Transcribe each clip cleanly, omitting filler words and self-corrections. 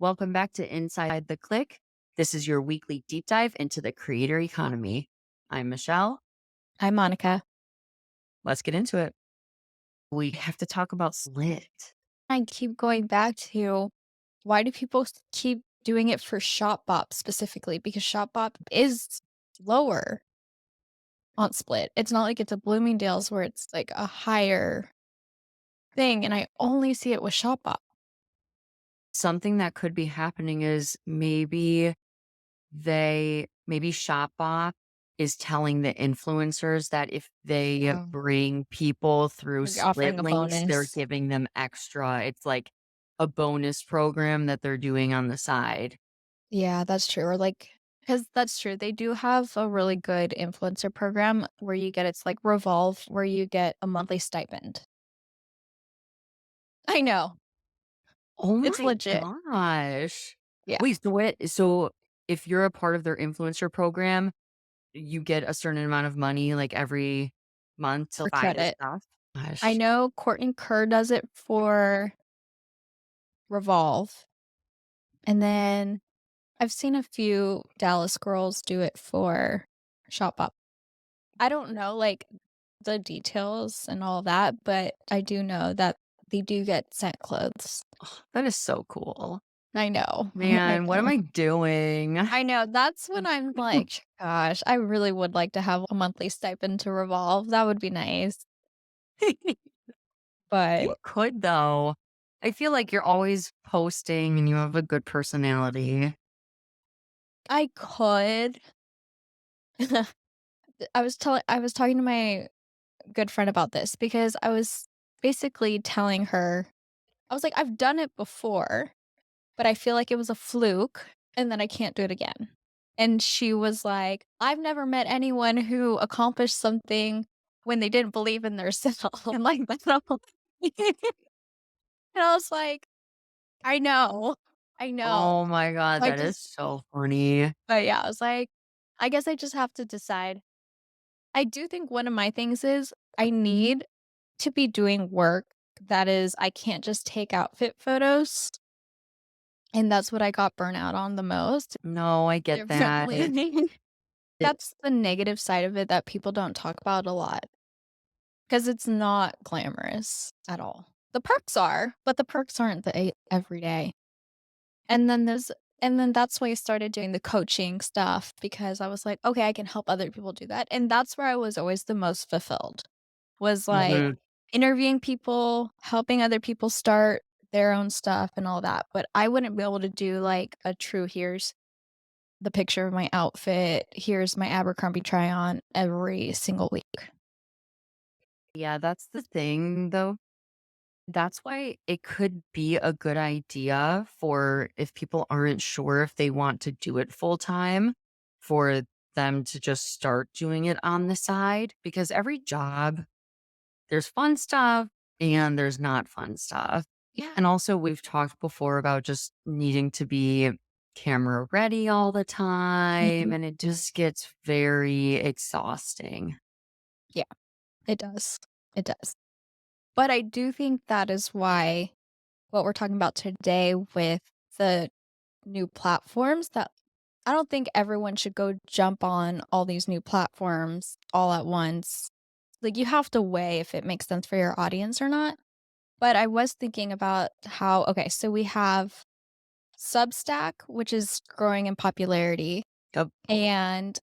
Welcome back to Inside the Click. This is your weekly deep dive into the creator economy. I'm Michelle. Hi, Monica. Let's get into it. We have to talk about Split. I keep going back to why do people keep doing it for Shopbop specifically? Because Shopbop is lower on Split. It's not like it's a Bloomingdale's where it's like a higher thing, and I only see it with Shopbop. Something that could be happening is maybe Shopbop is telling the influencers that if they Oh. bring people through Like offering Split a links, they're bonus. giving them extra. It's like a bonus program that they're doing on the side. Yeah, that's true. Or like, because that's true. They do have a really good influencer program where you get it's like Revolve, where you get a monthly stipend. I know. Oh It's my legit. gosh. Yeah. Wait, so if you're a part of their influencer program, you get a certain amount of money like every month to For buy the credit. stuff? I Gosh. know Courtney Kerr does it for Revolve, and then I've seen a few Dallas girls do it for Shop Up. I don't know, like, the details and all that, but I do know that they do get sent clothes. That is so cool. I know. I Man, what am know. I doing? I know, that's when I'm like, "Gosh, I really would like to have a monthly stipend to Revolve, that would be nice." You But could though. I feel like you're always posting and you have a good personality. I could. I was talking to my good friend about this because I was basically telling her I was like, "I've done it before, but I feel like it was a fluke, and then I can't do it again." And she was like, "I've never met anyone who accomplished something when they didn't believe in themselves." And like that. And I was like, "I know. I know." Oh my god, I that is just so funny. but yeah, I was like, I guess I just have to decide. I do think one of my things is I need to be doing work that is I can't just take outfit photos, and that's what I got burnt out on the most. No, I get that. Definitely. That's the negative side of it that people don't talk about a lot because it's not glamorous at all. The perks are, but the perks aren't the every day. And then there's and then that's why I started doing the coaching stuff because I was like, "Okay, I can help other people do that." And that's where I was always the most fulfilled. Was, like, Mhm. interviewing people, helping other people start their own stuff and all that, but I wouldn't be able to do, like, a true here's the picture of my outfit, here's my Abercrombie try on every single week. Yeah, that's the thing though. That's why it could be a good idea for if people aren't sure if they want to do it full time, for them to just start doing it on the side because every job, there's fun stuff and there's not fun stuff. Yeah. And also, we've talked before about just needing to be camera ready all the time, Mhm. and it just gets very exhausting. Yeah, it does. It does. But I do think that is why what we're talking about today with the new platforms that I don't think everyone should go jump on all these new platforms all at once. Like, you have to weigh if it makes sense for your audience or not. But I was thinking about how okay, so we have Substack, which is growing in popularity, Yep. and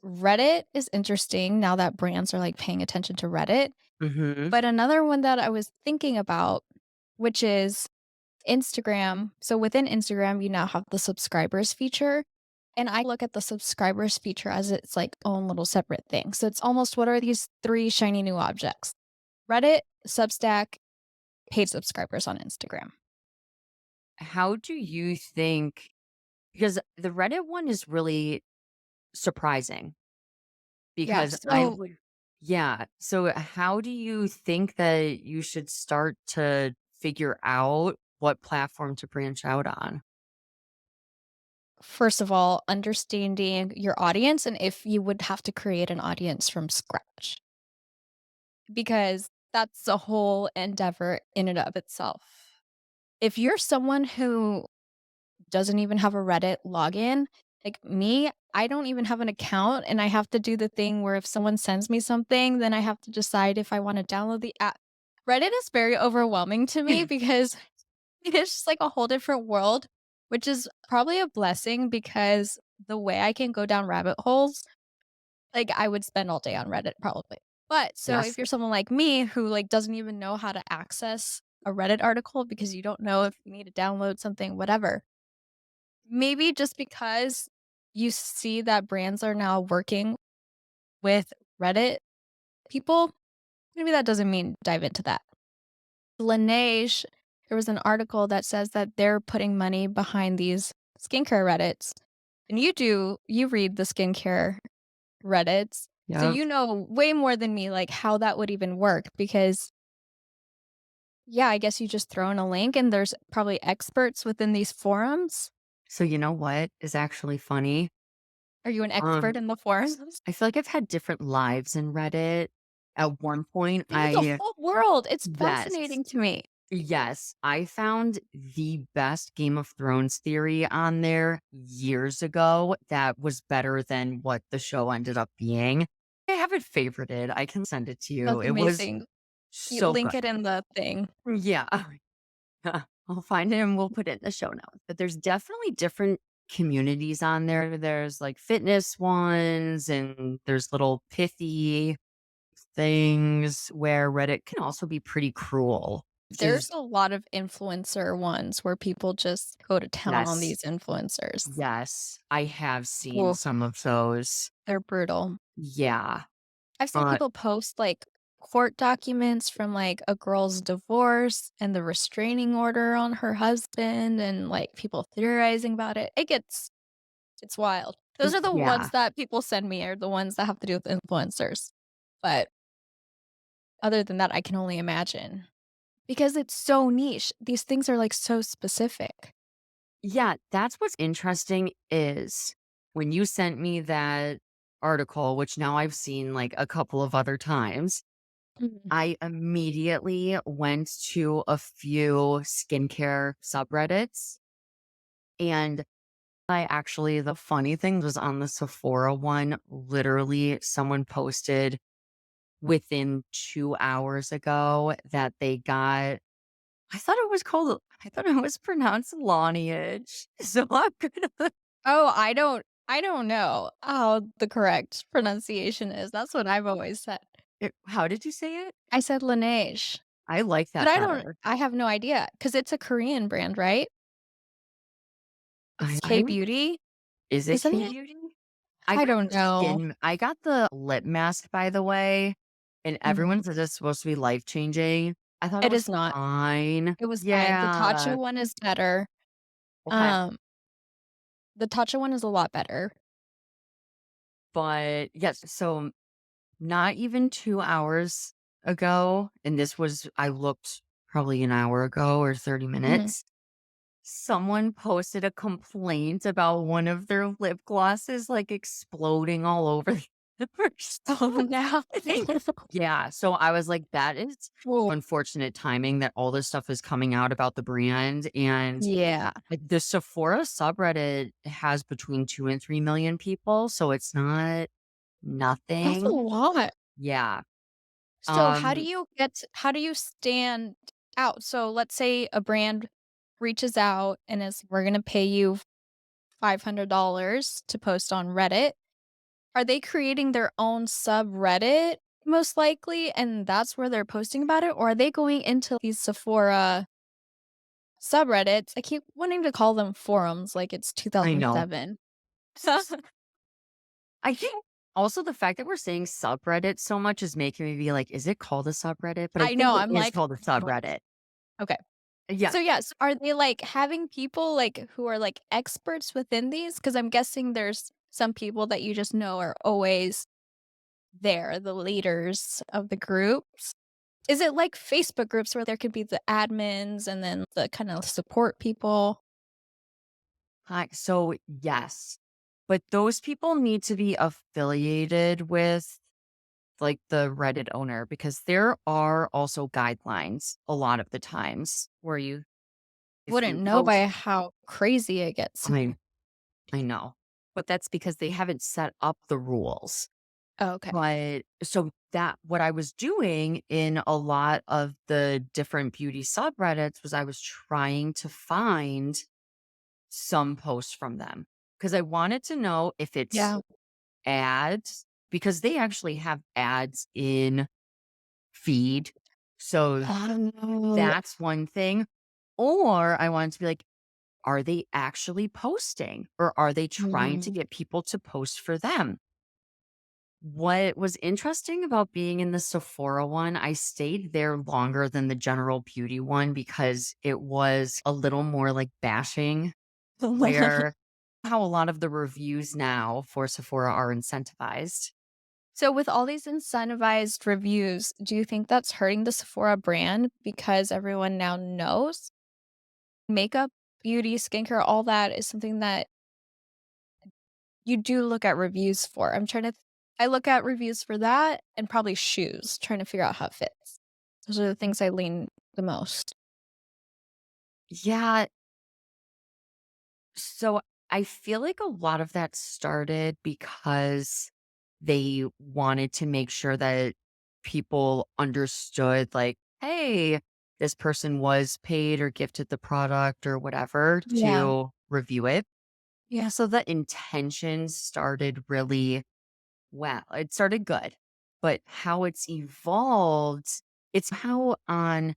Reddit is interesting now that brands are, like, paying attention to Reddit. Hmm. But another one that I was thinking about, which is Instagram. So within Instagram, you now have the subscribers feature, and I look at the subscribers feature as its, like, own little separate thing. So it's almost what are these 3 shiny new objects? Reddit, Substack, paid subscribers on Instagram. How do you think? Because the Reddit one is really surprising Yeah, because I so would, yeah. So, how do you think that you should start to figure out what platform to branch out on? first of all, understanding your audience and if you would have to create an audience from scratch, because that's a whole endeavor in and of itself. If you're someone who doesn't even have a Reddit login. Like me, I don't even have an account, and I have to do the thing where if someone sends me something, then I have to decide if I wanna download the app. Reddit is very overwhelming to me because it's just like a whole different world, which is probably a blessing because the way I can go down rabbit holes, like, I would spend all day on Reddit probably. But so if Yes. you're someone like me who, like, doesn't even know how to access a Reddit article because you don't know if you need to download something, whatever, maybe just because you see that brands are now working with Reddit people, maybe that doesn't mean dive into that. Laneige, there was an article that says that they're putting money behind these skincare Reddits. And you read the skincare Reddits, so Yep. you know way more than me, like, how that would even work because, yeah, I guess you just throw in a link and there's probably experts within these forums. So you know what is actually funny? Are you an Um, expert in the forums? I feel like I've had different lives in Reddit. At one point, There's a whole world, it's yes, fascinating to me. yes, I found the best Game of Thrones theory on there years ago that was better than what the show ended up being. I have it favorited. I can send it to you. That's It was amazing. You so link good. it in the thing. Yeah. I'll find it and we'll put it in the show notes. But there's definitely different communities on there. There's like fitness ones and there's little pithy things where Reddit can also be pretty cruel, which There's is a lot of influencer ones where people just go to town on yes, these influencers. yes, I have seen Oof, some of those. they're brutal. Yeah. I've seen Uh, people post, like, court documents from, like, a girl's divorce and the restraining order on her husband and, like, people theorizing about it. It's wild. Those are the yeah. ones that people send me are the ones that have to do with influencers. But other than that, I can only imagine. Because it's so niche. These things are, like, so specific. Yeah, that's what's interesting is when you sent me that article, which now I've seen like a couple of other times, Mhm. I immediately went to a few skincare subreddits. And the funny thing was on the Sephora one, literally someone posted within 2 hours ago that they got, I thought it was pronounced Laniege. So I'm gonna, Oh, I don't know how the correct pronunciation is. That's what I've always said. how did you say it? I said Laneige, I like but that better. I have no idea because it's a Korean brand, right? It's I K-beauty, is it isn't K it? Beauty? I I got don't know. I got the lip mask, by the way, and Mhm. everyone says it's supposed to be life-changing. I thought it It was is not. fine. It was fine. The Tatcha Yeah. one is better. Okay. Um, the Tatcha one is a lot better. But, yes, so not even 2 hours ago, and this was I looked probably an hour ago or 30 Mhm. minutes, someone posted a complaint about one of their lip glosses, like, exploding all over the Oh, store. no. Yeah, so I was like, "That is Woah. unfortunate timing that all this stuff is coming out about the brand," and, Yeah. like, the Sephora subreddit has between 2 and 3 million people, so it's not That's a nothing. lot. Yeah, So um, how do you stand out? So let's say a brand reaches out and is, "We're gonna pay you $500 to post on Reddit." Are they creating their own subreddit most likely, and that's where they're posting about it? Or are they going into these Sephora subreddits? I keep wanting to call them forums like it's I know. 2007. I think also the fact that we're saying subreddit so much is making me be like, "Is it called a subreddit?" But I I think know, it I'm is like, called a subreddit. okay. Yeah, So, yes, are they, like, having people, like, who are, like, experts within these? Because 'Cause I'm guessing there's some people that you just know are always there, the leaders of the groups. Is it like Facebook groups where there could be the admins and then the kinda support people? hi so, yes, but those people need to be affiliated with, like, the Reddit owner because there are also guidelines a lot of the times where you If Wouldn't you know post by how crazy it gets. I I know, but that's because they haven't set up the rules. Oh, okay. But so that what I was doing in a lot of the different beauty subreddits was I was trying to find some posts from them because I wanted to know if it's Yeah. ads because they actually have ads in feed. So Oh, that's one thing. Or I wanted to be like, are they actually posting or are they trying to mm. get people to post for them? What was interesting about being in the Sephora one, I stayed there longer than the general beauty one because it was a little more like bashing, where how a lot of the reviews now for Sephora are incentivized. So with all these incentivized reviews, do you think that's hurting the Sephora brand because everyone now knows makeup, beauty, skincare, all that is something that you do look at reviews for? I look at reviews for that and probably shoes, trying to figure out how it fits. Those are the things I lean the most. Yeah, so I feel like a lot of that started because they wanted to make sure that people understood, like, hey, this person was paid or gifted the product or whatever Yeah. to review it. Yeah. So the intention started really well. It started good, but how it's evolved, it's how on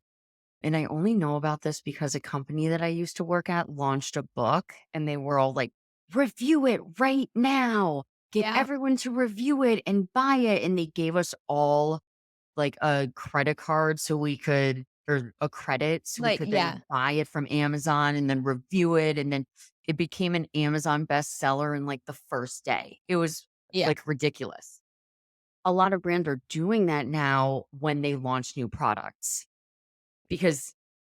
and I only know about this because a company that I used to work at launched a book and they were all like, review it right now. Get Yeah. everyone to review it and buy it. And they gave us all like a credit card so we could, or a credit so we Like, could yeah. then buy it from Amazon and then review it. And then it became an Amazon bestseller in like the first day. It was Yeah. like ridiculous. A lot of brands are doing that now when they launch new products. Because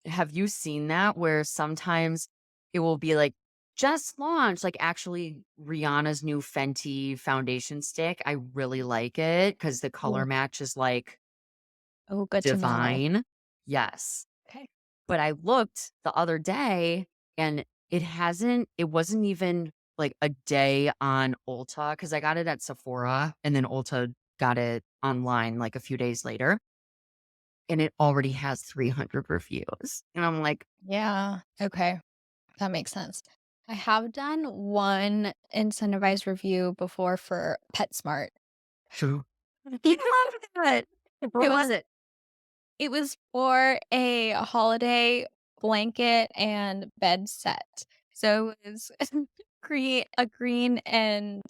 have you seen that where sometimes it will be like, just launched, like actually Rihanna's new Fenty foundation stick. I really like it because the color Ooh. match is like Oh, good to know. divine. Yes. Okay. But I looked the other day and it wasn't even like a day on Ulta because I got it at Sephora and then Ulta got it online like a few days later and it already has 300 reviews. And I'm like, Yeah. Okay. That makes sense. I have done one incentivized review before for PetSmart. true. You love that. It What was was it? it was for a holiday blanket and bed set. So it was create a green and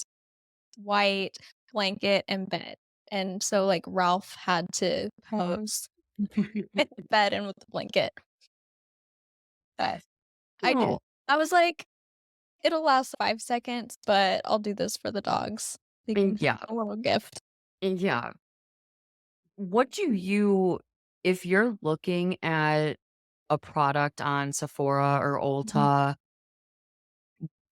white blanket and bed. And so like Ralph had to pose in the bed and with the blanket. But I did. Oh, I was like, it'll last 5 seconds, but I'll do this for the dogs. They can and have yeah, a little gift. and yeah. What do you, if you're looking at a product on Sephora or Mhm. Ulta,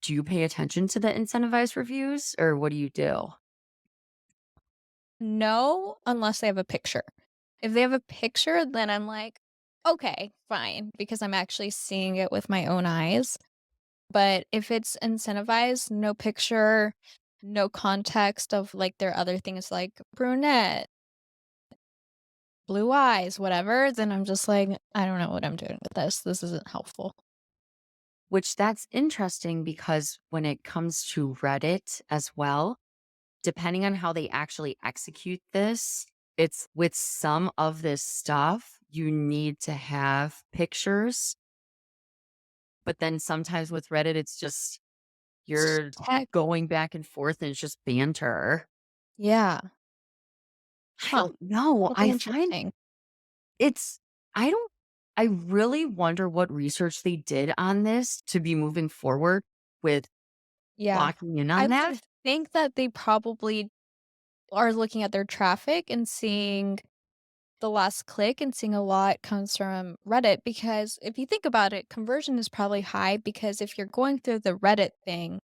do you pay attention to the incentivized reviews or what do you do? No, unless they have a picture. If they have a picture, then I'm like, "Okay, fine," because I'm actually seeing it with my own eyes. But if it's incentivized, no picture, no context of, like, their other things like brunette, blue eyes, whatever, then I'm just like, "I don't know what I'm doing with this. This isn't helpful." Which that's interesting because when it comes to Reddit as well, depending on how they actually execute this, it's with some of this stuff, you need to have pictures. But then sometimes with Reddit, it's just It's just you're tech. going back and forth and it's just banter. Yeah. I Huh. don't know. That'll be I find interesting. it's, I don't, I really wonder what research they did on this to be moving forward with Yeah. locking in I on that. would think that they probably are looking at their traffic and seeing the last click and seeing a lot comes from Reddit because if you think about it, conversion is probably high because if you're going through the Reddit thing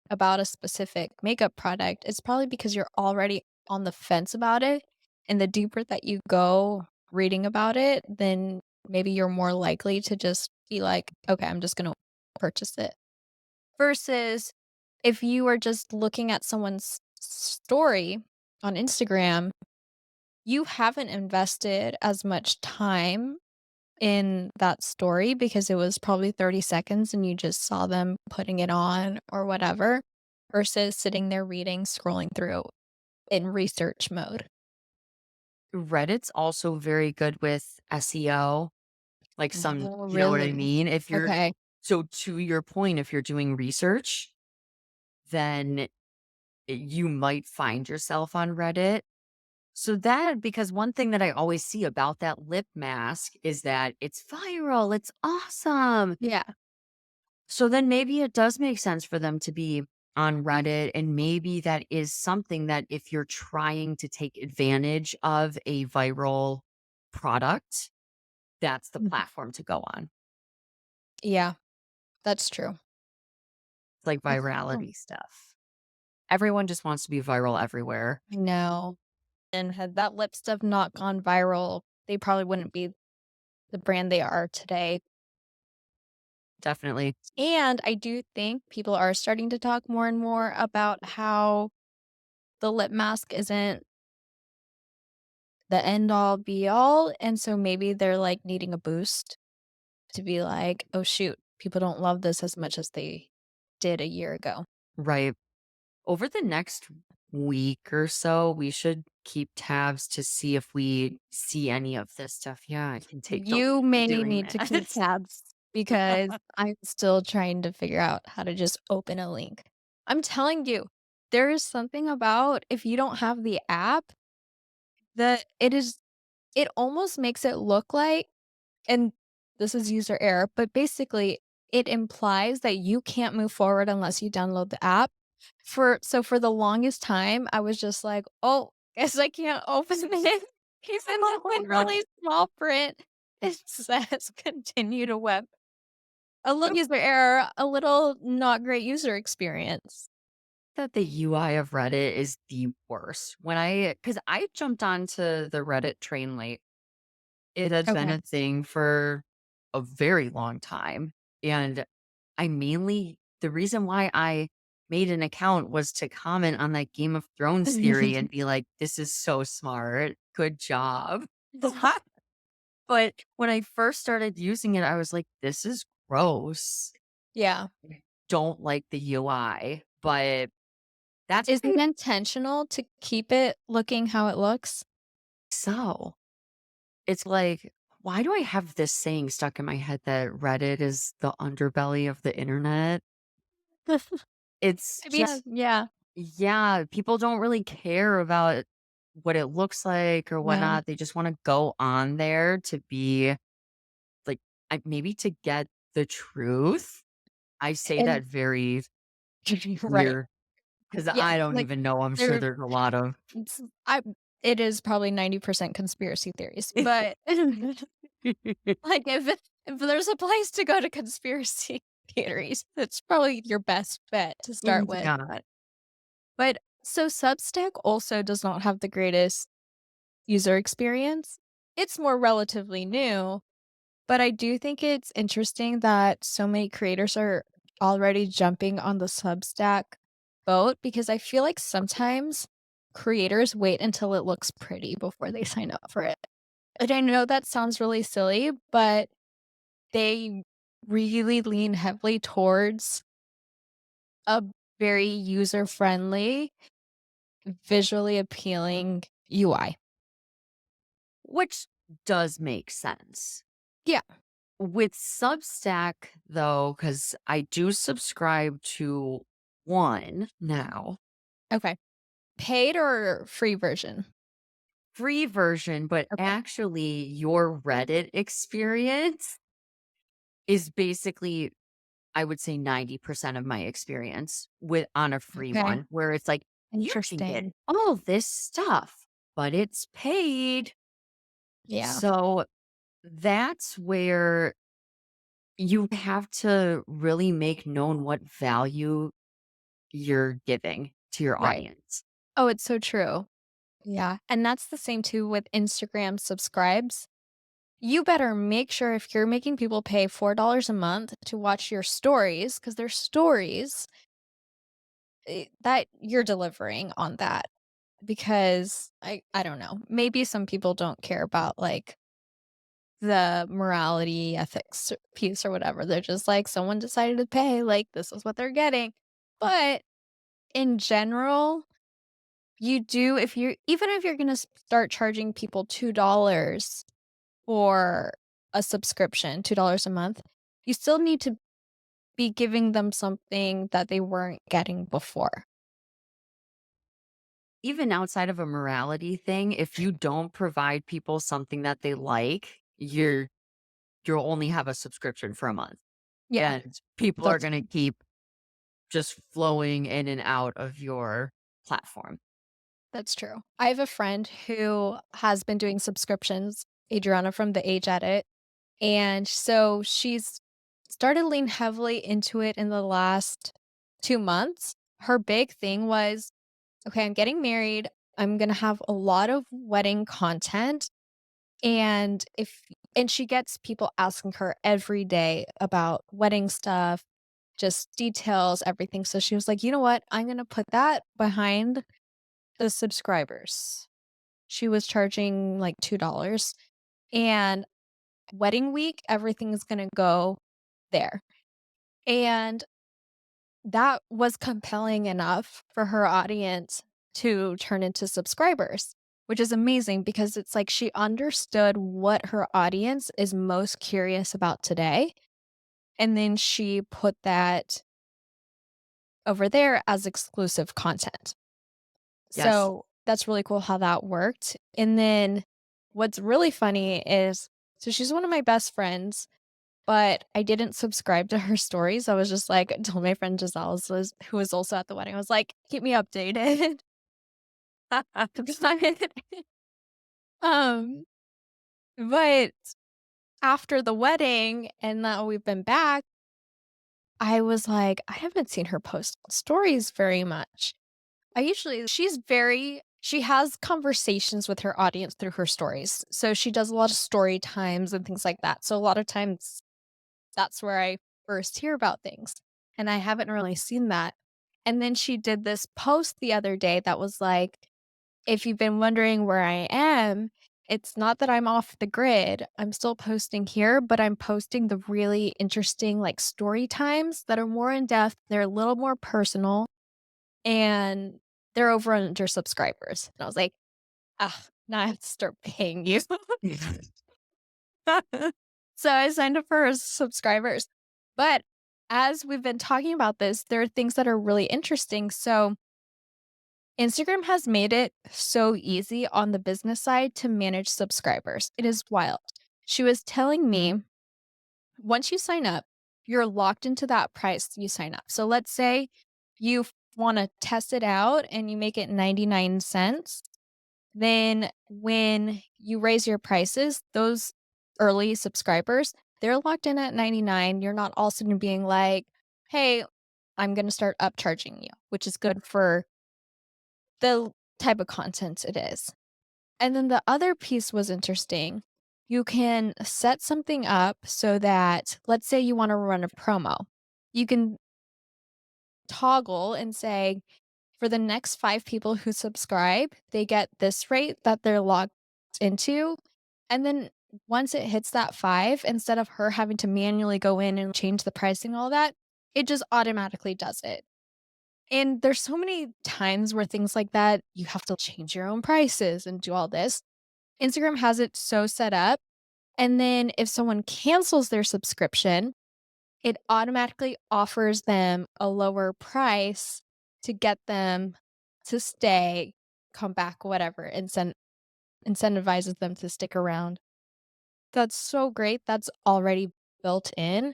about a specific makeup product, it's probably because you're already on the fence about it. And the deeper that you go reading about it, then maybe you're more likely to just be like, "Okay, I'm just gonna purchase it." Versus if you are just looking at someone's story on Instagram, you haven't invested as much time in that story because it was probably 30 seconds and you just saw them putting it on or whatever, versus sitting there reading, scrolling through in research mode. Reddit's also very good with SEO, like some, Oh, you know what I really? mean? If you're Okay. so to your point, if you're doing research, then you might find yourself on Reddit. So that because one thing that I always see about that lip mask is that it's viral, it's awesome. Yeah. So then maybe it does make sense for them to be on Reddit. And maybe that is something that if you're trying to take advantage of a viral product, that's the Mhm. platform to go on. Yeah, that's true. It's like Oh, virality stuff. Everyone just wants to be viral everywhere. I know. And had that lip stuff not gone viral, they probably wouldn't be the brand they are today. Definitely. And I do think people are starting to talk more and more about how the lip mask isn't the end all be all. And so maybe they're like needing a boost to be like, oh, shoot, people don't love this as much as they did a year ago. Right. Over the next week or so, we should keep tabs to see if we see any of this stuff. Yeah, I can take the You lead in may doing need to keep that. tabs because I'm still trying to figure out how to just open a link. I'm telling you, there is something about if you don't have the app that it almost makes it look like, and this is user error, but basically it implies that you can't move forward unless you download the app. For the longest time, I was just like, "Oh, guess I can't open it." Even though in really small print, it says continue to web. A little user error, a little not great user experience. That the UI of Reddit is the worst. Because I jumped onto the Reddit train late. It has been Okay. a thing for a very long time. And the reason why I made an account was to comment on that Game of Thrones theory and be like, this is so smart. Good job. But when I first started using it, I was like, this is gross. Yeah. Don't like the UI. But that's Is why it intentional to keep it looking how it looks? so. It's like, why do I have this saying stuck in my head that Reddit is the underbelly of the internet? It's I mean, just, yeah. yeah, people don't really care about what it looks like or Yeah. whatnot. They just want to go on there to be like, maybe to get the truth. I say And that very right. weird because Yeah, I don't like, even know. I'm sure there there's a lot of. it's I it is probably 90% conspiracy theories, but, like, if there's a place to go to conspiracy theories, that's probably your best bet to start with, Yeah. but so Substack also does not have the greatest user experience. It's more relatively new, but I do think it's interesting that so many creators are already jumping on the Substack boat because I feel like sometimes creators wait until it looks pretty before they sign up for it. And I know that sounds really silly, but they really lean heavily towards a very user friendly, visually appealing UI. Which does make sense. Yeah. With Substack, though, because I do subscribe to one now, Okay. Paid or free version? free version, but Okay. actually, your Reddit experience is basically, I would say, 90% of my experience with on a free Okay. one, where it's like, you can get Interesting. all this stuff, but it's paid. Yeah. So that's where you have to really make known what value you're giving to your Right. audience. Oh, it's so true. Yeah, and that's the same too with Instagram subscribes. you better make sure if you're making people pay $4 a month to watch your stories, because they're stories, that you're delivering on that. Because I don't know, maybe some people don't care about, like, the morality, ethics piece or whatever. They're just like, someone decided to pay, like, this is what they're getting. But in general, you do if you're even if you're gonna start charging people $2 for a subscription, $2 a month, you still need to be giving them something that they weren't getting before. Even outside of a morality thing, if you don't provide people something that they like, you'll only have a subscription for a month, Yeah, and people are that's gonna keep just flowing in and out of your platform. that's true. I have a friend who has been doing subscriptions, Adriana from The Age Edit, and so she's started lean heavily into it in the last 2 months. Her big thing was, "Okay, I'm getting married. I'm gonna have a lot of wedding content." And she gets people asking her every day about wedding stuff, just details, everything. So she was like, "You know what? I'm gonna put that behind the subscribers." She was charging like $2. And wedding week, everything is gonna go there. And that was compelling enough for her audience to turn into subscribers, which is amazing because it's like she understood what her audience is most curious about today. And then she put that over there as exclusive content. Yes. So that's really cool how that worked. And then what's really funny is so she's one of my best friends, but I didn't subscribe to her stories. I was just like, I told my friend Giselle who was also at the wedding, I was like, keep me updated. um, but after the wedding and now we've been back, I was like, I haven't seen her post stories very much. She has conversations with her audience through her stories. So she does a lot of story times and things like that. So a lot of times that's where I first hear about things, and I haven't really seen that. And then she did this post the other day that was like, "If you've been wondering where I am, it's not that I'm off the grid. I'm still posting here, but I'm posting the really interesting, like, story times that are more in depth, they're a little more personal, and they're over under subscribers." And I was like, "Ah, now I have to start paying you." So I signed up for her subscribers. But as we've been talking about this, there are things that are really interesting. So Instagram has made it so easy on the business side to manage subscribers. It is wild. She was telling me once you sign up, you're locked into that price you sign up. So let's say you want to test it out and you make it 99 cents. Then when you raise your prices, those early subscribers, they're locked in at 99. You're not all of a sudden being like, "Hey, I'm gonna start upcharging you," which is good for the type of content it is. And then the other piece was interesting. You can set something up so that let's say you wanna run a promo. You can toggle and say, for the next 5 people who subscribe, they get this rate that they're logged into, and then once it hits that 5, instead of her having to manually go in and change the pricing, all that, it just automatically does it. And there's so many times where things like that, you have to change your own prices and do all this. Instagram has it so set up, and then if someone cancels their subscription, it automatically offers them a lower price to get them to stay, come back, whatever, incentivizes them to stick around. That's so great. That's already built in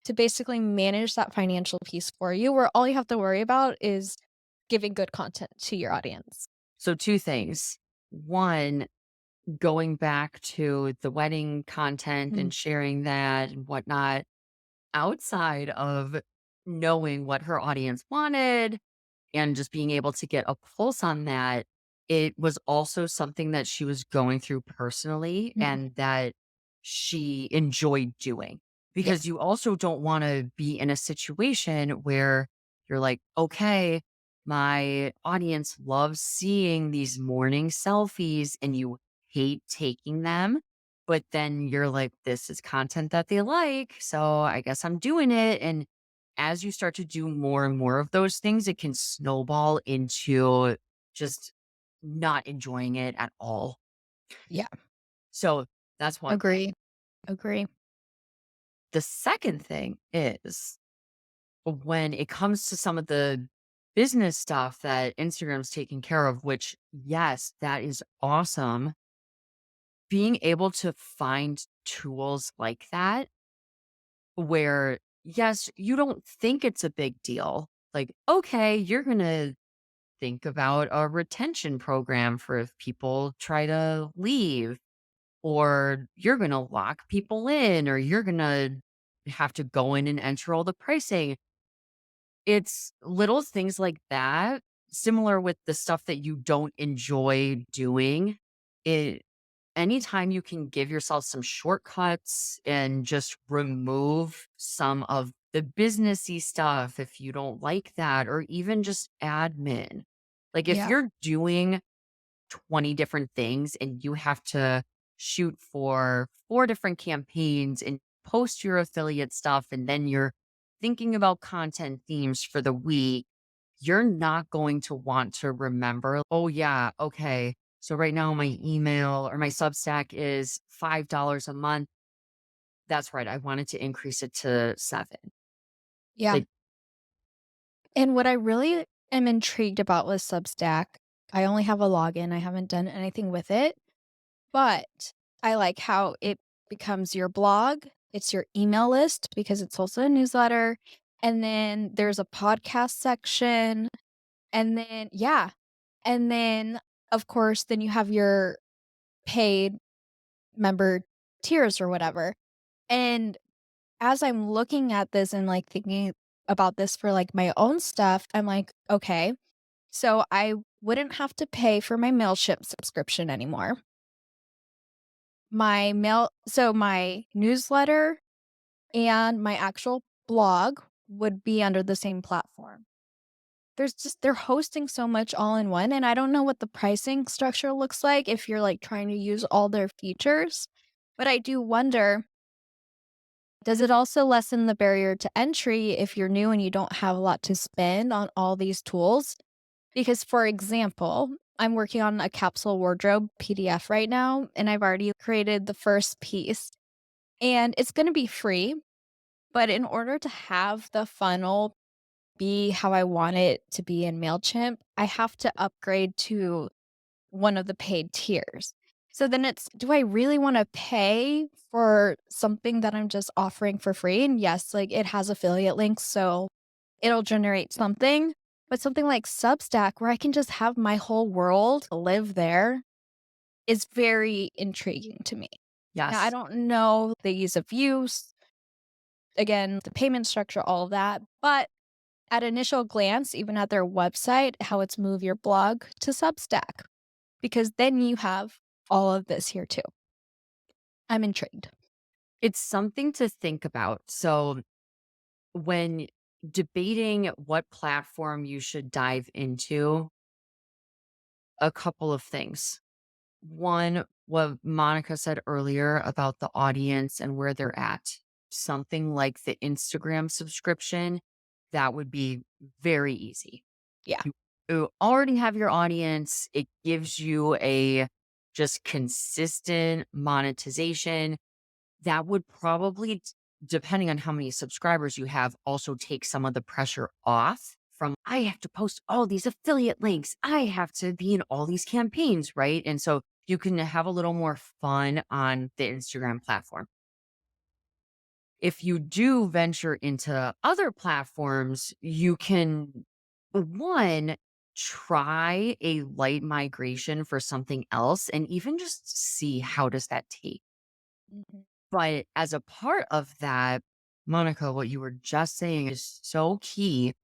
to basically manage that financial piece for you, where all you have to worry about is giving good content to your audience. So 2 things. 1, going back to the wedding content Mm, and sharing that and whatnot, outside of knowing what her audience wanted and just being able to get a pulse on that, it was also something that she was going through personally mhm, and that she enjoyed doing. Yeah. Because you also don't want to be in a situation where you're like, okay, my audience loves seeing these morning selfies and you hate taking them. But then you're like, this is content that they like. So I guess I'm doing it. And as you start to do more and more of those things, it can snowball into just not enjoying it at all. Yeah. So that's one thing. Agree. Agree. The second thing is when it comes to some of the business stuff that Instagram's taking care of, which, yes, that is awesome. Being able to find tools like that where, yes, you don't think it's a big deal. Like, okay, you're going to think about a retention program for if people try to leave, or you're going to lock people in, or you're going to have to go in and enter all the pricing. It's little things like that, similar with the stuff that you don't enjoy doing. It Anytime you can give yourself some shortcuts and just remove some of the businessy stuff if you don't like that, or even just admin. Like if Yeah. you're doing 20 different things and you have to shoot for 4 different campaigns and post your affiliate stuff, and then you're thinking about content themes for the week, you're not going to want to remember, oh, yeah, okay. So right now my email or my Substack is $5 a month. That's right. I wanted to increase it to 7. Yeah. Like, And what I really am intrigued about with Substack, I only have a login. I haven't done anything with it, but I like how it becomes your blog. It's your email list because it's also a newsletter. And then there's a podcast section. And then, yeah. And then, of course, then you have your paid member tiers or whatever. And as I'm looking at this and like thinking about this for like my own stuff, I'm like, okay, so I wouldn't have to pay for my Mailchimp subscription anymore. My newsletter and my actual blog would be under the same platform. They're hosting so much all in one, and I don't know what the pricing structure looks like if you're like trying to use all their features. But I do wonder, does it also lessen the barrier to entry if you're new and you don't have a lot to spend on all these tools? Because, for example, I'm working on a capsule wardrobe PDF right now, and I've already created the first piece, and it's going to be free. But in order to have the funnel be how I want it to be in MailChimp, I have to upgrade to one of the paid tiers. So then it's, do I really want to pay for something that I'm just offering for free? And yes, like it has affiliate links, so it'll generate something. But something like Substack, where I can just have my whole world live there, is very intriguing to me. Now, I yes, don't know the ease of use, again, the payment structure, all of that. But at initial glance, even at their website, how it's move your blog to Substack, because then you have all of this here too. I'm intrigued. it's something to think about. So when debating what platform you should dive into, a couple of things. One, what Monica said earlier about the audience and where they're at. Something like the Instagram subscription, that would be very easy. Yeah. You already have your audience. It gives you a just consistent monetization that would probably, depending on how many subscribers you have, also take some of the pressure off from, I have to post all these affiliate links. I have to be in all these campaigns, right? And so you can have a little more fun on the Instagram platform. If you do venture into other platforms, you can, one, try a light migration for something else and even just see how does that take. Mhm. But as a part of that, Monica, what you were just saying is so key.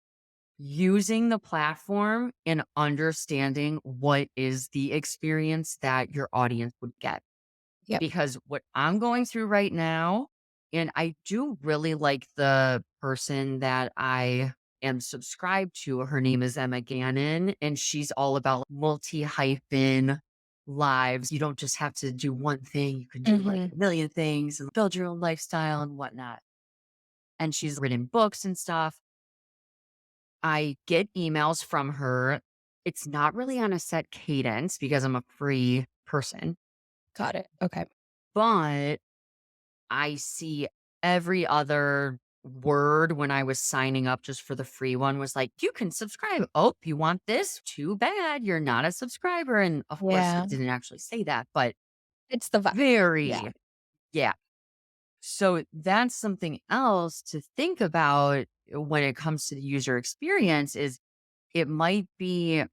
Using the platform and understanding what is the experience that your audience would get. Yep. because what I'm going through right now, and I do really like the person that I am subscribed to. Her name is Emma Gannon, and she's all about multi hyphen lives. You don't just have to do one thing, you can do like Mhm. a million things and build your own lifestyle and whatnot. And she's written books and stuff. I get emails from her. It's not really on a set cadence because I'm a free person, Got it. Okay. but I see every other word when I was signing up just for the free one was like, you can subscribe. Oh, you want this? Too bad. You're not a subscriber. And of course, it Yeah. didn't actually say that, but It's the vibe. Yeah. very, yeah. So that's something else to think about when it comes to the user experience is it might be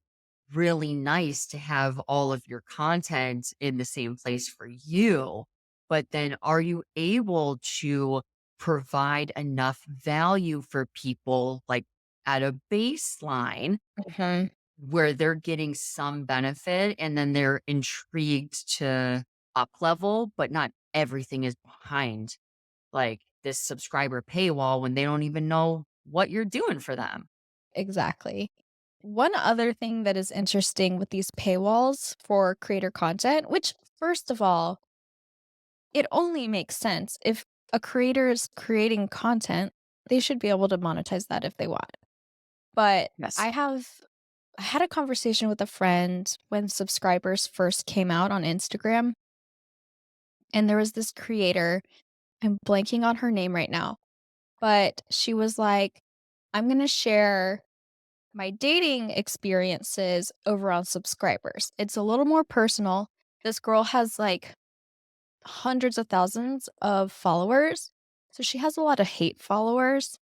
really nice to have all of your content in the same place for you. But then are you able to provide enough value for people like at a baseline Mhm. where they're getting some benefit and then they're intrigued to up level, but not everything is behind like this subscriber paywall when they don't even know what you're doing for them. Exactly. One other thing that is interesting with these paywalls for creator content, which, first of all, it only makes sense if a creator is creating content, they should be able to monetize that if they want. But Yes. I had a conversation with a friend when subscribers first came out on Instagram, and there was this creator, I'm blanking on her name right now, but she was like, "I'm gonna share my dating experiences over on subscribers. It's a little more personal." This girl has, like, hundreds of thousands of followers, so she has a lot of hate followers.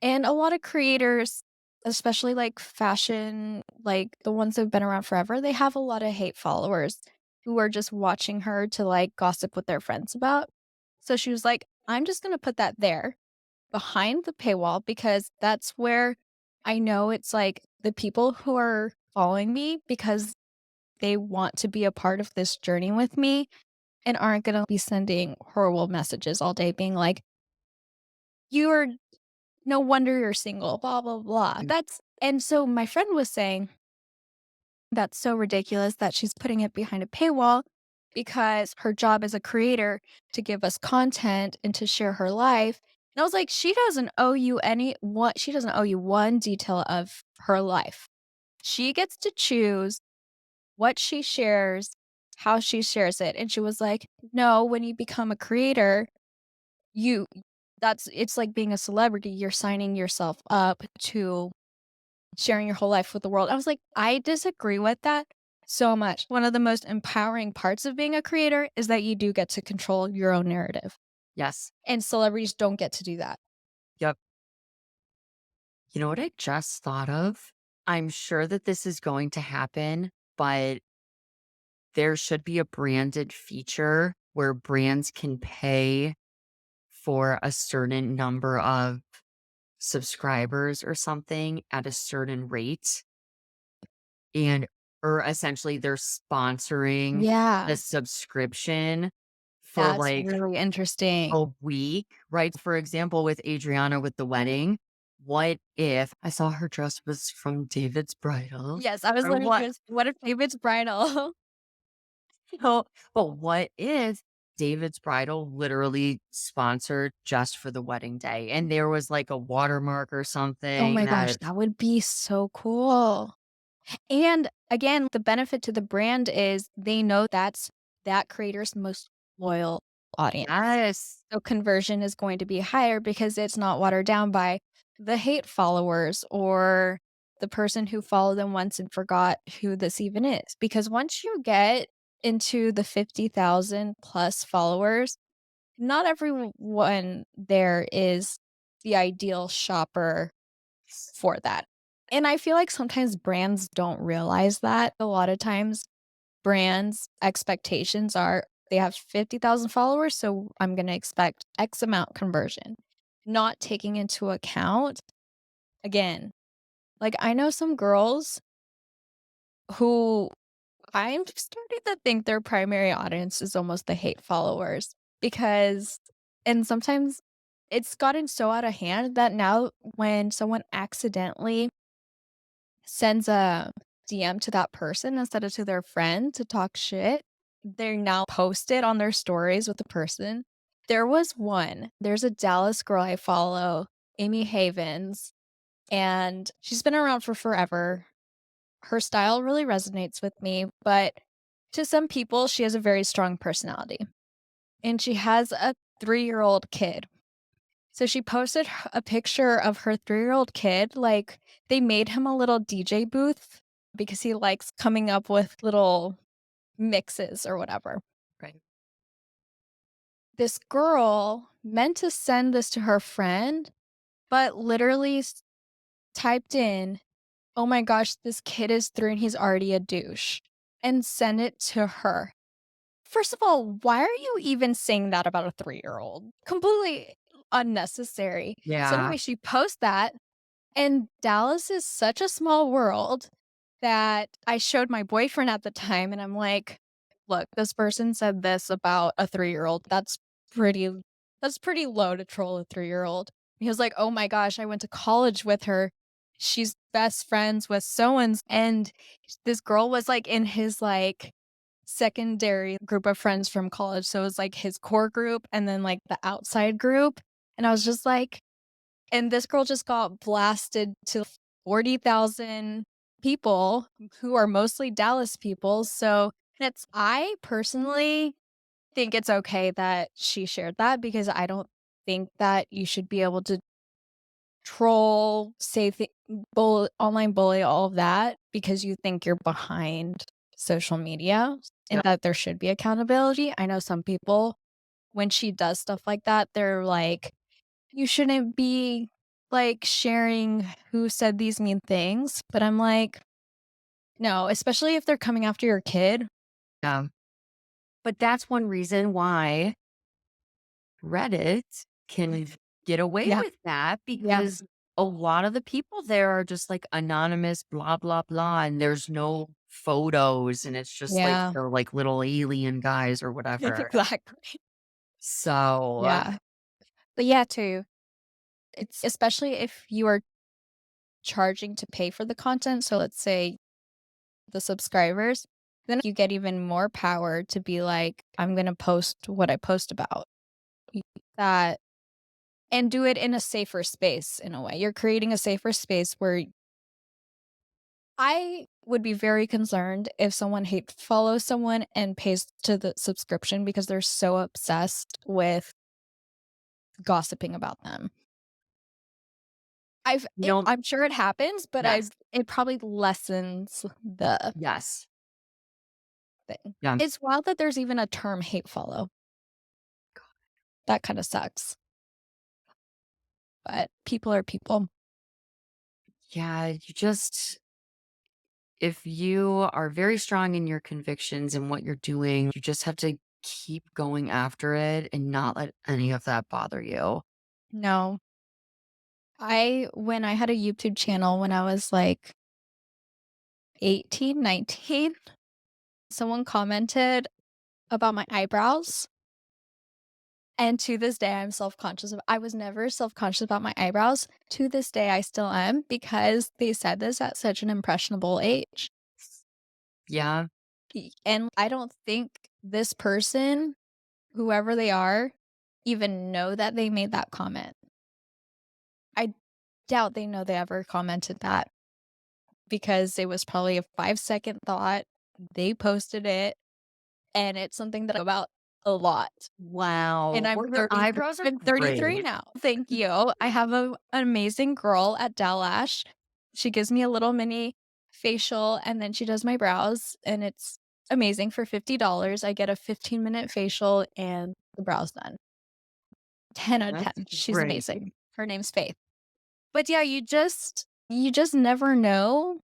And a lot of creators, especially like fashion, like the ones that have been around forever, they have a lot of hate followers who are just watching her to like gossip with their friends about. So she was like, I'm just going to put that there behind the paywall because that's where I know it's like the people who are following me because they want to be a part of this journey with me and aren't going to be sending horrible messages all day being like, you are no wonder you're single, blah, blah, blah. Mm. That's and so my friend was saying, "That's so ridiculous that she's putting it behind a paywall because her job as a creator to give us content and to share her life." And I was like, she doesn't owe you one detail of her life. She gets to choose what she shares, how she shares it." And she was like, "No, when you become a creator, you that's it's like being a celebrity. You're signing yourself up to sharing your whole life with the world." I was like, "I disagree with that so much." One of the most empowering parts of being a creator is that you do get to control your own narrative, Yes. and celebrities don't get to do that. Yep. You know what I just thought of? I'm sure that this is going to happen, but there should be a branded feature where brands can pay for a certain number of subscribers or something at a certain rate. And or essentially they're sponsoring the Yeah, subscription for that's like really interesting. a week, right? For example, with Adriana with the wedding, what if I saw her dress was from David's Bridal Yes, I was or literally what? just what if David's bridal? No, but what if David's Bridal literally sponsored just for the wedding day and there was like a watermark or Oh something my gosh, that that would be so cool. And again, the benefit to the brand is they know that's that creator's most loyal audience. yes, So conversion is going to be higher because it's not watered down by the hate followers or the person who followed them once and forgot who this even is. Because once you get into the 50,000 plus followers, not everyone there is the ideal shopper for that. And I feel like sometimes brands don't realize that. A lot of times brands' expectations are they have 50,000 followers, so I'm gonna expect X amount conversion, not taking into account again, like, I know some girls who I'm starting to think their primary audience is almost the hate followers because and sometimes it's gotten so out of hand that now when someone accidentally sends a DM to that person instead of to their friend to talk shit, they now post it on their stories with the person. There's a Dallas girl I follow, Amy Havens, and she's been around for forever. Her style really resonates with me, but to some people, she has a very strong personality, and she has a 3-year-old kid. So she posted a picture of her 3-year-old kid, like, they made him a little DJ booth because he likes coming up with little mixes or whatever. Right. This girl meant to send this to her friend, but literally typed in, "Oh my gosh, this kid is 3 and he's already a douche," and sent it to her. First of all, why are you even saying that about a 3-year-old? Completely unnecessary. So Yeah. anyway, she posts that, and Dallas is such a small world that I showed my boyfriend at the time, and I'm like, "Look, this person said this about a 3-year-old. Pretty that's pretty low to troll a 3-year-old." He was like, "Oh my gosh, I went to college with her. She's best friends with so-and-s," and this girl was, like, in his, like, secondary group of friends from college, so it was, like, his core group and then, like, the outside group, and I was just like and this girl just got blasted to 40,000 people who are mostly Dallas people, so it's I personally think it's okay that she shared that because I don't think that you should be able to troll, say online bully, all of that because you think you're behind social media and Yeah. that there should be accountability. I know some people, when she does stuff like that, they're like, "You shouldn't be, like, sharing who said these mean things," but I'm like, "No," especially if they're coming after your kid. Yeah. But that's one reason why Reddit can get away Yeah, with that yeah, because a lot of the people there are just like anonymous, blah, blah, blah. And there's no photos and it's just like yeah. they're like little alien guys or whatever. Exactly. So, Yeah. But yeah, too, it's especially if you are charging to pay for the content, so let's say the subscribers, then you get even more power to be like, "I'm gonna post what I post about." Y that and do it in a safer space in a way. You're creating a safer space where I would be very concerned if someone hate follows someone and pays to the subscription because they're so obsessed with gossiping about them. you know, I'm sure it happens, but yes, it probably lessens the yes. thing. Yeah. It's wild that there's even a term hate follow. That kinda sucks, but people are people. Yeah. If you are very strong in your convictions and what you're doing, you just have to keep going after it and not let any of that bother you. No. When I had a YouTube channel when I was, like, 18, 19, someone commented about my eyebrows, and to this day, I'm self-conscious of I was never self-conscious about my eyebrows. To this day, I still am because they said this at such an impressionable age. Yeah. And I don't think this person, whoever they are, even know that they made that comment. I doubt they know they ever commented that because it was probably a 5-second thought. They posted it, and it's something that I about a lot. And Wow. Well, your eyebrows are I'm 33 great. now. Thank you. I have an amazing girl at Delash. She gives me a little mini facial, and then she does my brows, and it's amazing for $50. I get a 15-minute facial and the brows done. 10 out of That's 10. She's great. amazing. Her name's Faith. But yeah, you just never know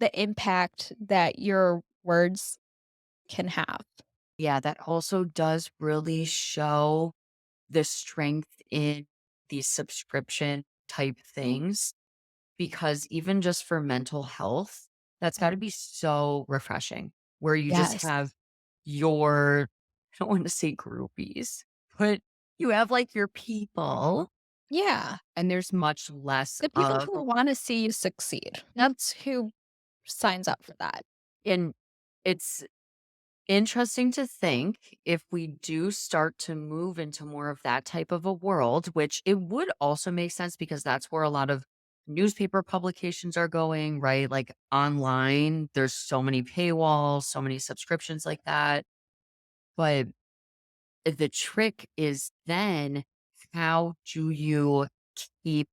the impact that your words can have. Yeah, that also does really show the strength in these subscription type things because even just for mental health, That's gotta be so refreshing, where you just Yes. have your I don't wanna say groupies, but you have, like, your people, Yeah. and there's much less The people of who wanna see you succeed. That's who signs up for that. and it's interesting to think if we do start to move into more of that type of a world, which it would also make sense because that's where a lot of newspaper publications are going, right? Like online, there's so many paywalls, so many subscriptions like that. But the trick is then how do you keep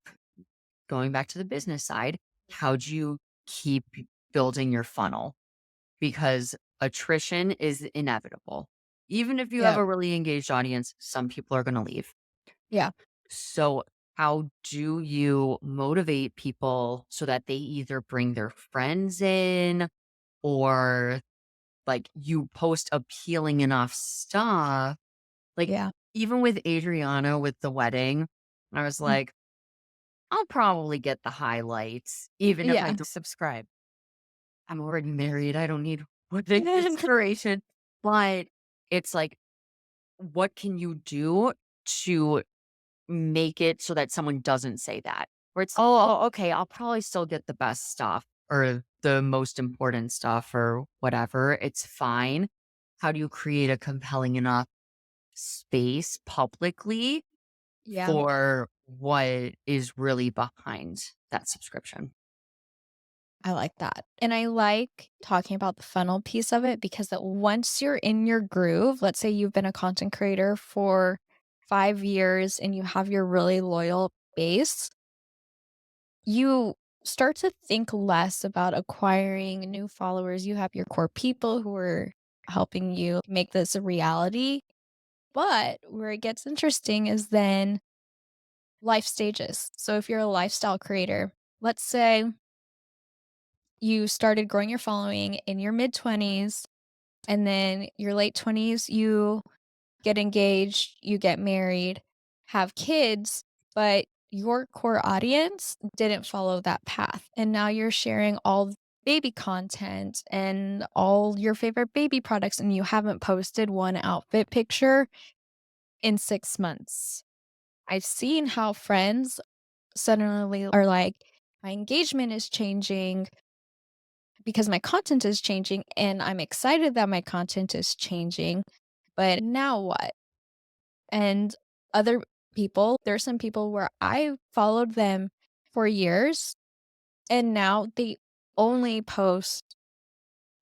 going back to the business side? How do you keep building your funnel? Because attrition is inevitable. Even if you have Yeah. a really engaged audience, some people are going to leave. Yeah. So, how do you motivate people so that they either bring their friends in or like you post appealing enough stuff? Like, Yeah. even with Adriana with the wedding, I was Mm. like, I'll probably get the highlights, even if I Yeah. don't subscribe. I'm already married. I don't need wedding inspiration. But it's like, what can you do to make it so that someone doesn't say that? Where it's, okay, I'll probably still get the best stuff or the most important stuff or whatever. It's fine. How do you create a compelling enough space publicly Yeah. for what is really behind that subscription? I like that. And I like talking about the funnel piece of it because that once you're in your groove, let's say you've been a content creator for 5 years and you have your really loyal base, you start to think less about acquiring new followers. You have your core people who are helping you make this a reality. But where it gets interesting is then life stages. So if you're a lifestyle creator, let's say you started growing your following in your mid 20s, and then your late 20s, you get engaged, you get married, have kids, but your core audience didn't follow that path. And now you're sharing all baby content and all your favorite baby products, and you haven't posted one outfit picture in 6 months. I've seen how friends suddenly are like, my engagement is changing because my content is changing and I'm excited that my content is changing, but now what? And other people, there's some people where I followed them for years and now they only post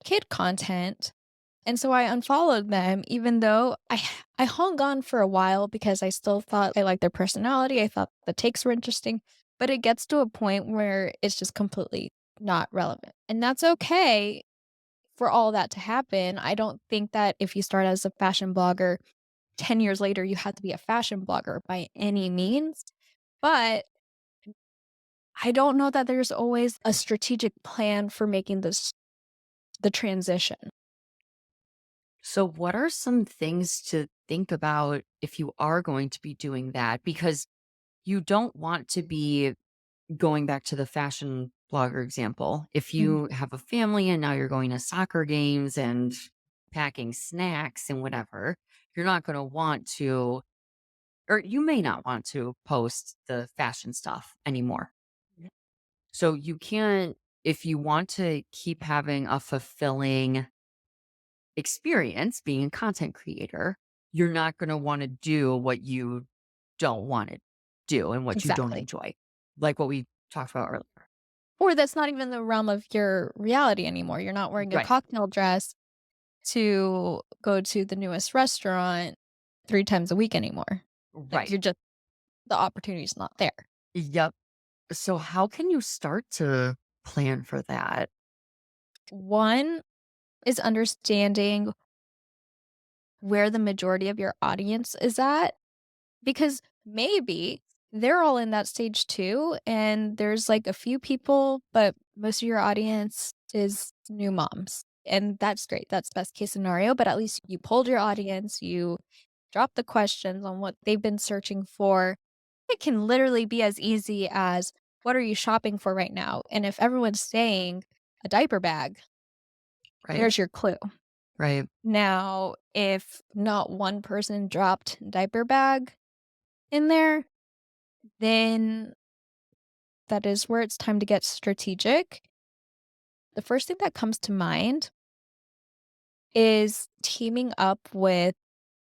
kid content. And so I unfollowed them even though I hung on for a while because I still thought I liked their personality. I thought the takes were interesting, but it gets to a point where it's just completely not relevant. And that's okay for all that to happen. I don't think that if you start as a fashion blogger, 10 years later, you have to be a fashion blogger by any means. But I don't know that there's always a strategic plan for making this the transition. So, what are some things to think about if you are going to be doing that? Because you don't want to be going back to the fashion blogger example. If Mhm. you have a family and now you're going to soccer games and packing snacks and whatever, you're not going to want to, or you may not want to post the fashion stuff anymore. So, you can't, if you want to keep having a fulfilling experience being a content creator, you're not going to want to do what you don't want to do and what you don't Exactly. enjoy, like what we talked about earlier. Or that's not even the realm of your reality anymore. You're not wearing a Right. cocktail dress to go to the newest restaurant 3 times a week anymore. Like, Right. you're just the opportunity's not there. Yep. So, how can you start to plan for that? One is understanding where the majority of your audience is at, because maybe they're all in that stage too, and there's, like, a few people, but most of your audience is new moms, and that's great, that's best case scenario, but at least you polled your audience, you dropped the questions on what they've been searching for. It can literally be as easy as, "What are you shopping for right now?" And if everyone's saying a diaper bag. Right. There's your clue. Right. Now, if not one person dropped diaper bag in there, then that is where it's time to get strategic. The first thing that comes to mind is teaming up with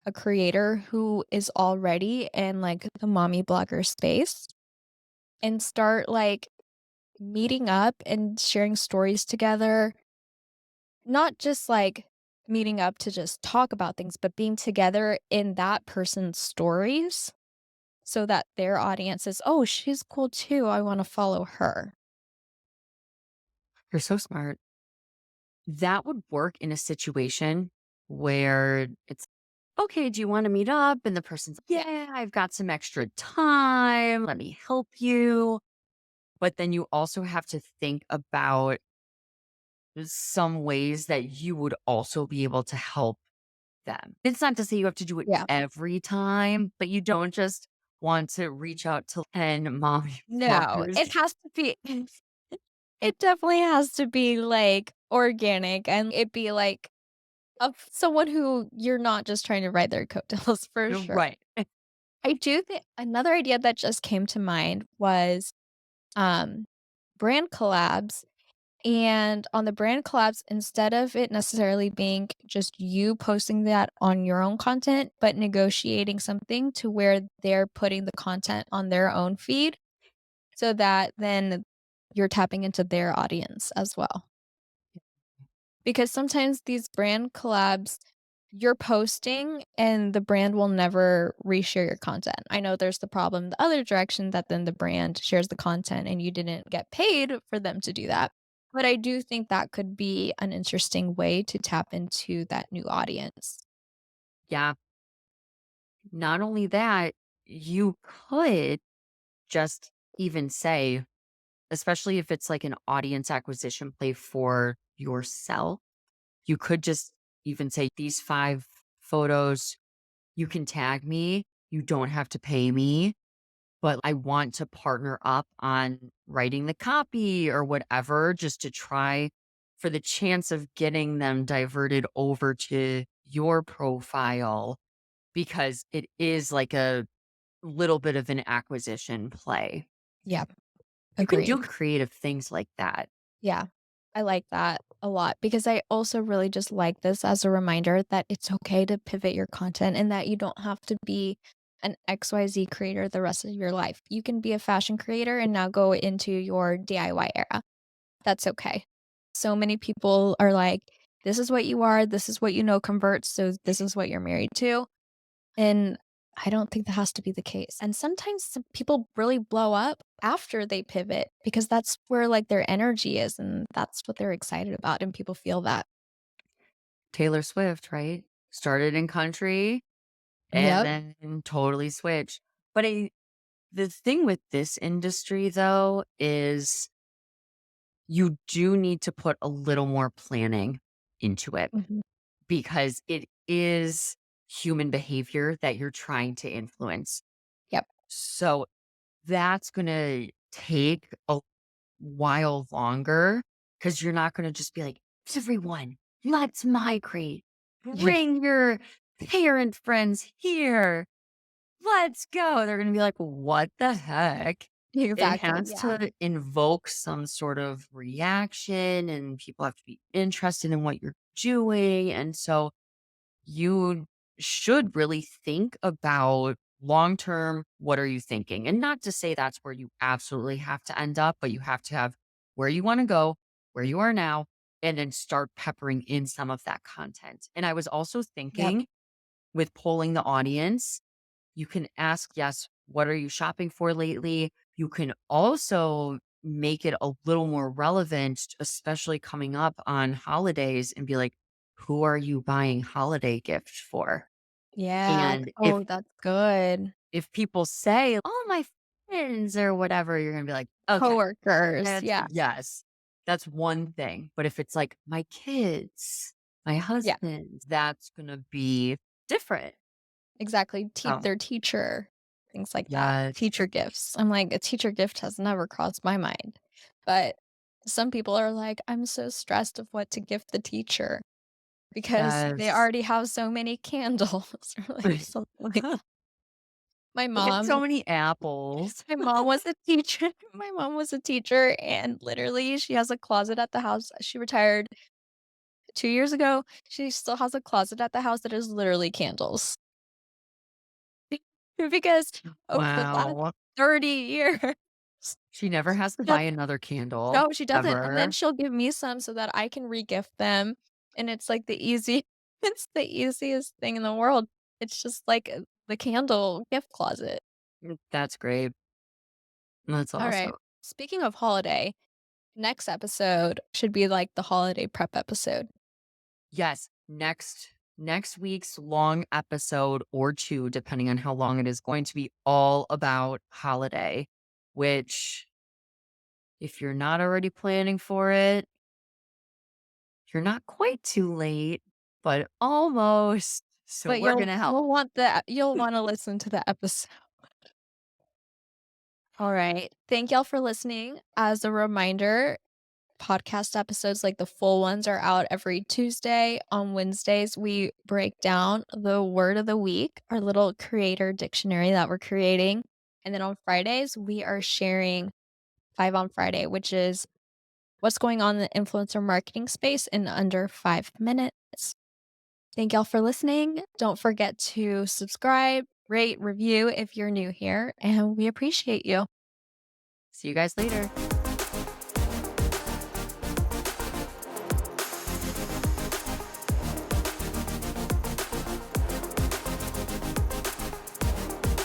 a creator who is already in like the mommy blogger space and start like meeting up and sharing stories together. Not just like meeting up to just talk about things, but being together in that person's stories so that their audience is, oh, she's cool too. I want to follow her. You're so smart. That would work in a situation where it's, okay, do you want to meet up? And the person's, Yeah. yeah, I've got some extra time. Let me help you. But then you also have to think about some ways that you would also be able to help them. It's not to say you have to do it Yeah. every time, but you don't just want to reach out to 10 mommy No, bloggers. it has to be, it definitely has to be like organic and it be like of someone who you're not just trying to ride their coattails for sure. Right. I do think another idea that just came to mind was um brand collabs. And on the brand collabs, instead of it necessarily being just you posting that on your own content, but negotiating something to where they're putting the content on their own feed so that then you're tapping into their audience as well. Because sometimes these brand collabs, you're posting and the brand will never reshare your content. I know there's the problem the other direction that then the brand shares the content and you didn't get paid for them to do that. But I do think that could be an interesting way to tap into that new audience. Yeah. Not only that, you could just even say, especially if it's like an audience acquisition play for yourself, you could just even say, these 5 photos, you can tag me. You don't have to pay me, but I want to partner up on writing the copy or whatever, just to try for the chance of getting them diverted over to your profile because it is like a little bit of an acquisition play. Yeah, You can do agreed. creative things like that. Yeah, I like that a lot because I also really just like this as a reminder that it's okay to pivot your content and that you don't have to be an XYZ creator the rest of your life. You can be a fashion creator and now go into your DIY era. That's okay. So many people are like, this is what you are, this is what you know converts, so this is what you're married to. And I don't think that has to be the case. And sometimes some people really blow up after they pivot because that's where like their energy is and that's what they're excited about and people feel that. Taylor Swift, right? Started in country and Yep. then totally switched. But the thing with this industry, though, is you do need to put a little more planning into it Mhm. because it is human behavior that you're trying to influence. Yep. So that's going to take a while longer because you're not going to just be like, everyone, let's migrate. Yeah. Bring your parent friends here. Let's go. They're going to be like, what the heck? It Exactly. has Yeah. to invoke some sort of reaction, and people have to be interested in what you're doing. And so you should really think about long term, what are you thinking? And not to say that's where you absolutely have to end up, but you have to have where you want to go, where you are now, and then start peppering in some of that content. And I was also Yep. thinking with polling the audience, you can ask, yes, what are you shopping for lately? You can also make it a little more relevant, especially coming up on holidays, and be like, who are you buying holiday gifts for? Yeah. And Oh, that's good. if people say, oh, my friends or whatever, you're gonna be like, okay, Coworkers. that's Yeah. yes, that's one thing. But if it's like my kids, my Yeah. husband, that's gonna be different. Exactly. Oh, Their teacher, things like that. yes. Teacher gifts. I'm like, a teacher gift has never crossed my mind. But some people are like, "I'm so stressed of what to gift the teacher because they Yes. already have so many candles," or like something like my They have mom so many apples. my mom was a teacher my mom was a teacher, and literally, she has a closet at the house. She retired 2 years ago. She still has a closet at the house that is literally candles because over the last Wow. 30 years. She never has to buy Yep. another candle, No, she doesn't, and then ever. she'll give me some so that I can regift them, and it's like the easy it's the easiest thing in the world. It's just like, the candle gift closet. That's great. That's awesome. Alright, speaking of holiday, next episode should be, like, the holiday prep episode. Yes, next week's long episode or 2, depending on how long it is, going to be all about holiday, which if you're not already planning for it, you're not quite too late, but almost. So But we're gonna help. you'll wanna listen to the episode. Alright, thank y'all for listening. As a reminder, podcast episodes, like the full ones, are out every Tuesday. On Wednesdays, we break down the word of the week, our little creator dictionary that we're creating. And then on Fridays, we are sharing Five on Friday, which is what's going on in the influencer marketing space in under 5 minutes. Thank y'all for listening. Don't forget to subscribe, rate, review if you're new here, and we appreciate you. See you guys later.